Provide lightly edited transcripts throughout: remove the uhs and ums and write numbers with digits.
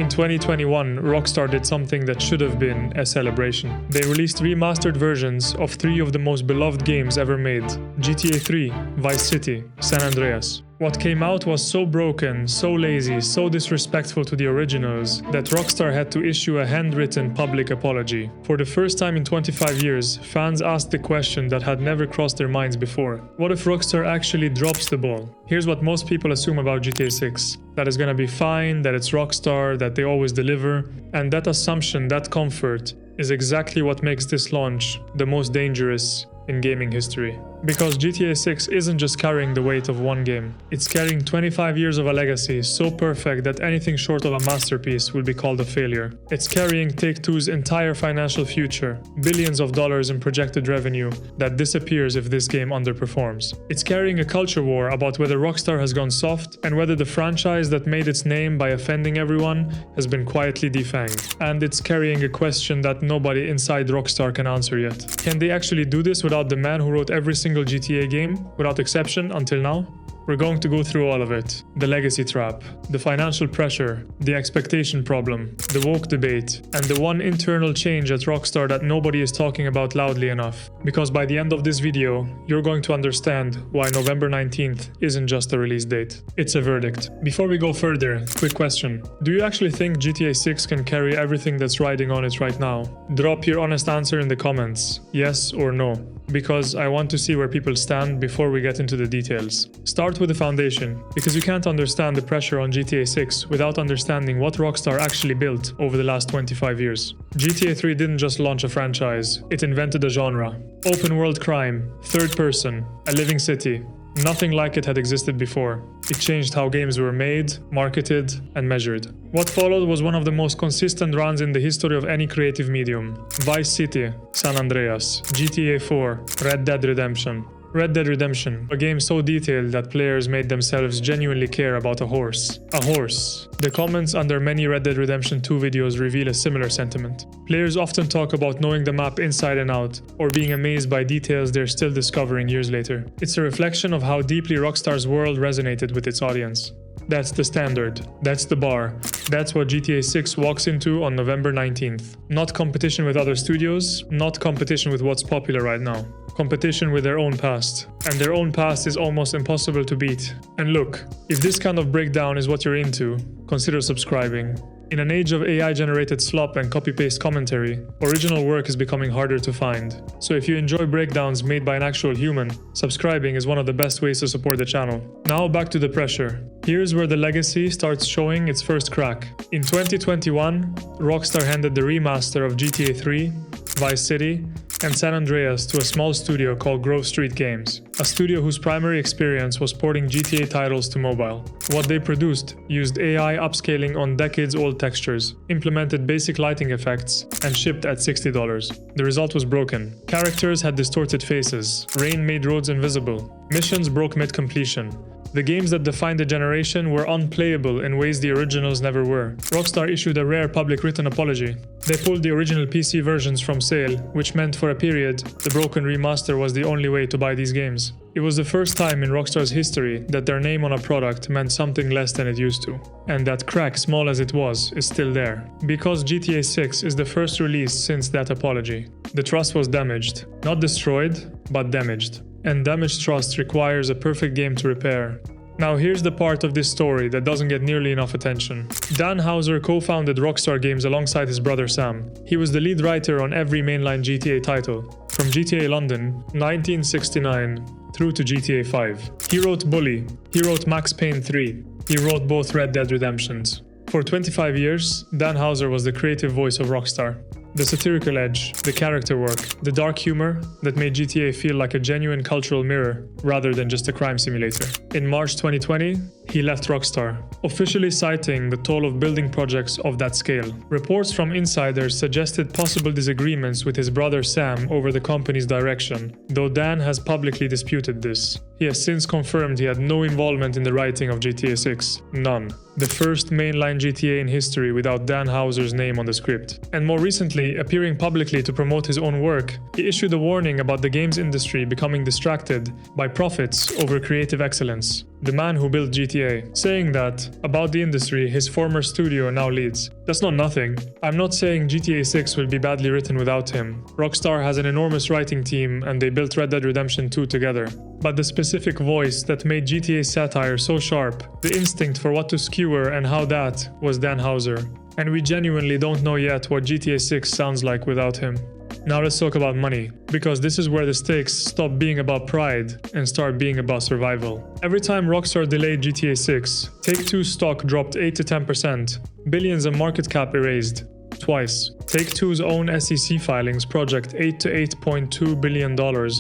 In 2021, Rockstar did something that should have been a celebration. They released remastered versions of 3 of the most beloved games ever made: GTA 3, Vice City, San Andreas. What came out was so broken, so lazy, so disrespectful to the originals that Rockstar had to issue a handwritten public apology. For the first time in 25 years, fans asked the question that had never crossed their minds before. What if Rockstar actually drops the ball? Here's what most people assume about GTA 6. That it's gonna be fine, that it's Rockstar, that they always deliver, and that assumption, that comfort, is exactly what makes this launch the most dangerous in gaming history. Because GTA 6 isn't just carrying the weight of one game, it's carrying 25 years of a legacy so perfect that anything short of a masterpiece will be called a failure. It's carrying Take-Two's entire financial future, billions of dollars in projected revenue that disappears if this game underperforms. It's carrying a culture war about whether Rockstar has gone soft and whether the franchise that made its name by offending everyone has been quietly defanged. And it's carrying a question that nobody inside Rockstar can answer yet. Can they actually do this without the man who wrote every single GTA game, without exception, until now? We're going to go through all of it. The legacy trap, the financial pressure, the expectation problem, the woke debate, and the one internal change at Rockstar that nobody is talking about loudly enough. Because by the end of this video, you're going to understand why November 19th isn't just a release date. It's a verdict. Before we go further, quick question. Do you actually think GTA 6 can carry everything that's riding on it right now? Drop your honest answer in the comments, yes or no, because I want to see where people stand before we get into the details. Start with the foundation, because you can't understand the pressure on GTA 6 without understanding what Rockstar actually built over the last 25 years. GTA 3 didn't just launch a franchise, it invented a genre. Open world crime, third person, a living city. Nothing like it had existed before. It changed how games were made, marketed, and measured. What followed was one of the most consistent runs in the history of any creative medium. Vice City, San Andreas, GTA 4, Red Dead Redemption. Red Dead Redemption, a game so detailed that players made themselves genuinely care about a horse. A horse. The comments under many Red Dead Redemption 2 videos reveal a similar sentiment. Players often talk about knowing the map inside and out, or being amazed by details they're still discovering years later. It's a reflection of how deeply Rockstar's world resonated with its audience. That's the standard. That's the bar. That's what GTA 6 walks into on November 19th. Not competition with other studios, not competition with what's popular right now. Competition with their own past. And their own past is almost impossible to beat. And look, if this kind of breakdown is what you're into, consider subscribing. In an age of AI-generated slop and copy-paste commentary, original work is becoming harder to find. So if you enjoy breakdowns made by an actual human, subscribing is one of the best ways to support the channel. Now back to the pressure. Here's where the legacy starts showing its first crack. In 2021, Rockstar handed the remaster of GTA 3, Vice City, and San Andreas to a small studio called Grove Street Games, a studio whose primary experience was porting GTA titles to mobile. What they produced used AI upscaling on decades-old textures, implemented basic lighting effects, and shipped at $60. The result was broken. Characters had distorted faces, rain made roads invisible, missions broke mid-completion. The games that defined the generation were unplayable in ways the originals never were. Rockstar issued a rare public written apology. They pulled the original PC versions from sale, which meant for a period, the broken remaster was the only way to buy these games. It was the first time in Rockstar's history that their name on a product meant something less than it used to. And that crack, small as it was, is still there. Because GTA 6 is the first release since that apology. The trust was damaged. Not destroyed, but damaged. And damaged trust requires a perfect game to repair. Now here's the part of this story that doesn't get nearly enough attention. Dan Houser co-founded Rockstar Games alongside his brother Sam. He was the lead writer on every mainline GTA title, from GTA London, 1969, through to GTA 5. He wrote Bully, he wrote Max Payne 3, he wrote both Red Dead Redemptions. For 25 years, Dan Houser was the creative voice of Rockstar. The satirical edge, the character work, the dark humor that made GTA feel like a genuine cultural mirror rather than just a crime simulator. In March 2020, he left Rockstar, officially citing the toll of building projects of that scale. Reports from insiders suggested possible disagreements with his brother Sam over the company's direction, though Dan has publicly disputed this. He has since confirmed he had no involvement in the writing of GTA 6. None. The first mainline GTA in history without Dan Houser's name on the script. And more recently, Recently, appearing publicly to promote his own work, he issued a warning about the games industry becoming distracted by profits over creative excellence. The man who built GTA, saying that, about the industry his former studio now leads. That's not nothing. I'm not saying GTA 6 will be badly written without him. Rockstar has an enormous writing team and they built Red Dead Redemption 2 together. But the specific voice that made GTA's satire so sharp, the instinct for what to skewer and how that, was Dan Houser. And we genuinely don't know yet what GTA 6 sounds like without him. Now let's talk about money, because this is where the stakes stop being about pride and start being about survival. Every time Rockstar delayed GTA 6, Take-Two's stock dropped 8 to 10%, billions in market cap erased. Twice. Take-Two's own SEC filings project $8 to $8.2 billion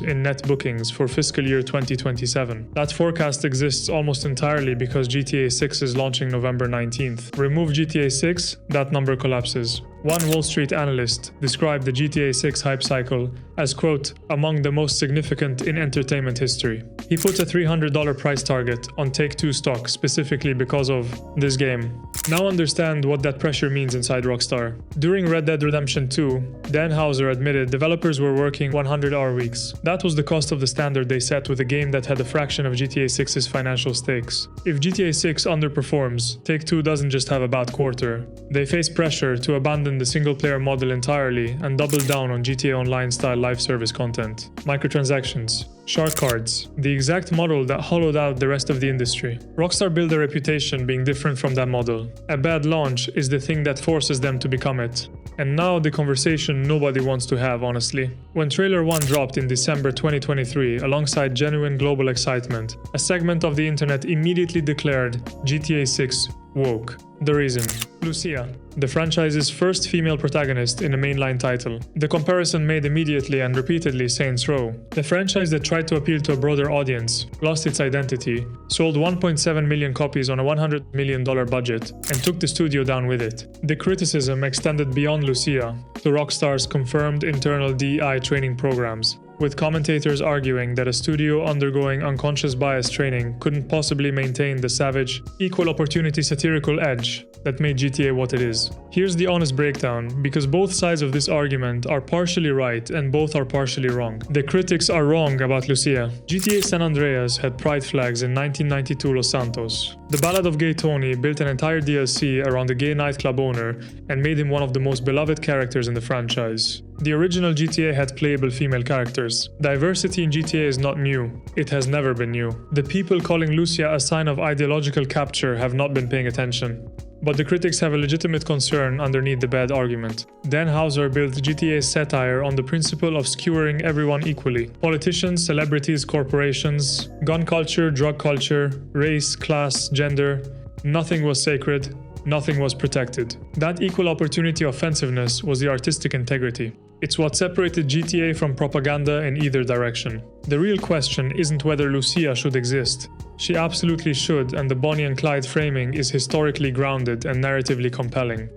in net bookings for fiscal year 2027. That forecast exists almost entirely because GTA 6 is launching November 19th. Remove GTA 6, that number collapses. One Wall Street analyst described the GTA 6 hype cycle as, quote, among the most significant in entertainment history. He put a $300 price target on Take-Two stock specifically because of this game. Now understand what that pressure means inside Rockstar. During Red Dead Redemption 2, Dan Houser admitted developers were working 100-hour weeks. That was the cost of the standard they set with a game that had a fraction of GTA 6's financial stakes. If GTA 6 underperforms, Take-Two doesn't just have a bad quarter. They face pressure to abandon the single-player model entirely and double down on GTA Online-style live service content. Microtransactions. Shark cards, the exact model that hollowed out the rest of the industry. Rockstar built a reputation being different from that model. A bad launch is the thing that forces them to become it. And now the conversation nobody wants to have, honestly. When Trailer 1 dropped in December 2023 alongside genuine global excitement, a segment of the internet immediately declared GTA 6 woke. The reason: Lucia, the franchise's first female protagonist in a mainline title. The comparison made immediately and repeatedly Saints Row. The franchise that tried to appeal to a broader audience, lost its identity, sold 1.7 million copies on a $100 million budget, and took the studio down with it. The criticism extended beyond Lucia to Rockstar's confirmed internal DEI training programs, with commentators arguing that a studio undergoing unconscious bias training couldn't possibly maintain the savage, equal opportunity satirical edge that made GTA what it is. Here's the honest breakdown, because both sides of this argument are partially right and both are partially wrong. The critics are wrong about Lucia. GTA San Andreas had pride flags in 1992 Los Santos. The Ballad of Gay Tony built an entire DLC around a gay nightclub owner and made him one of the most beloved characters in the franchise. The original GTA had playable female characters. Diversity in GTA is not new. It has never been new. The people calling Lucia a sign of ideological capture have not been paying attention. But the critics have a legitimate concern underneath the bad argument. Dan Houser built GTA's satire on the principle of skewering everyone equally. Politicians, celebrities, corporations, gun culture, drug culture, race, class, gender. Nothing was sacred. Nothing was protected. That equal opportunity offensiveness was the artistic integrity. It's what separated GTA from propaganda in either direction. The real question isn't whether Lucia should exist. She absolutely should, and the Bonnie and Clyde framing is historically grounded and narratively compelling.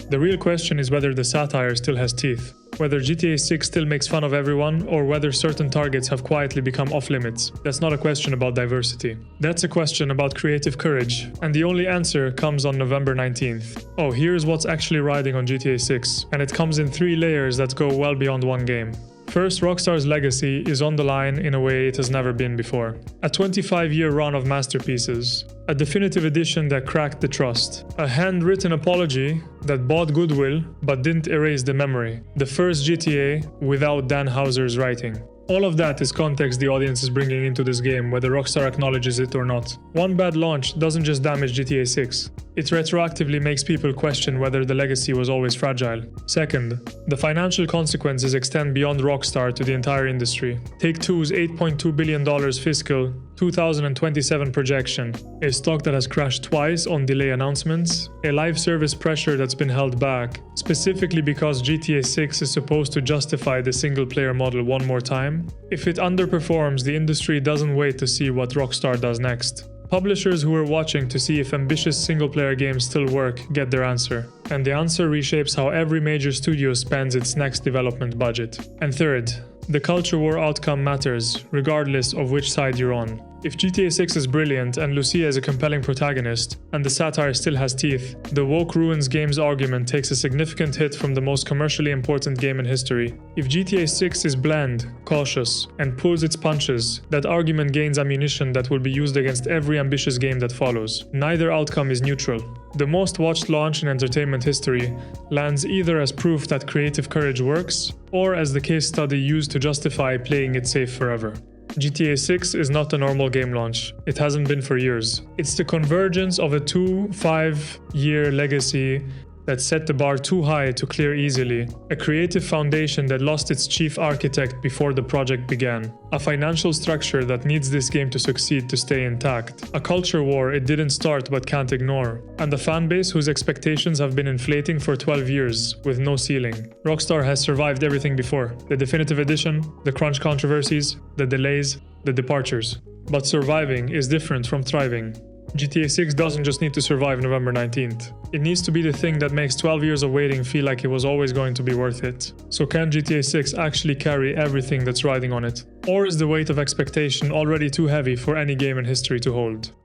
The real question is whether the satire still has teeth, whether GTA 6 still makes fun of everyone, or whether certain targets have quietly become off-limits. That's not a question about diversity. That's a question about creative courage, and the only answer comes on November 19th. Oh, here's what's actually riding on GTA 6, and it comes in 3 layers that go well beyond one game. First, Rockstar's legacy is on the line in a way it has never been before. A 25-year run of masterpieces. A definitive edition that cracked the trust. A handwritten apology that bought goodwill but didn't erase the memory. The first GTA without Dan Houser's writing. All of that is context the audience is bringing into this game, whether Rockstar acknowledges it or not. One bad launch doesn't just damage GTA 6. It retroactively makes people question whether the legacy was always fragile. Second, the financial consequences extend beyond Rockstar to the entire industry. Take-Two's $8.2 billion fiscal 2027 projection, a stock that has crashed twice on delay announcements, a live service pressure that's been held back, specifically because GTA 6 is supposed to justify the single-player model one more time. If it underperforms, the industry doesn't wait to see what Rockstar does next. Publishers who are watching to see if ambitious single-player games still work get their answer. And the answer reshapes how every major studio spends its next development budget. And third, the culture war outcome matters, regardless of which side you're on. If GTA 6 is brilliant and Lucia is a compelling protagonist, and the satire still has teeth, the woke ruins games argument takes a significant hit from the most commercially important game in history. If GTA 6 is bland, cautious, and pulls its punches, that argument gains ammunition that will be used against every ambitious game that follows. Neither outcome is neutral. The most watched launch in entertainment history lands either as proof that creative courage works, or as the case study used to justify playing it safe forever. GTA 6 is not a normal game launch. It hasn't been for years. It's the convergence of a 5-year legacy that set the bar too high to clear easily, a creative foundation that lost its chief architect before the project began, a financial structure that needs this game to succeed to stay intact, a culture war it didn't start but can't ignore, and a fanbase whose expectations have been inflating for 12 years, with no ceiling. Rockstar has survived everything before: the definitive edition, the crunch controversies, the delays, the departures. But surviving is different from thriving. GTA 6 doesn't just need to survive November 19th. It needs to be the thing that makes 12 years of waiting feel like it was always going to be worth it. So can GTA 6 actually carry everything that's riding on it? Or is the weight of expectation already too heavy for any game in history to hold?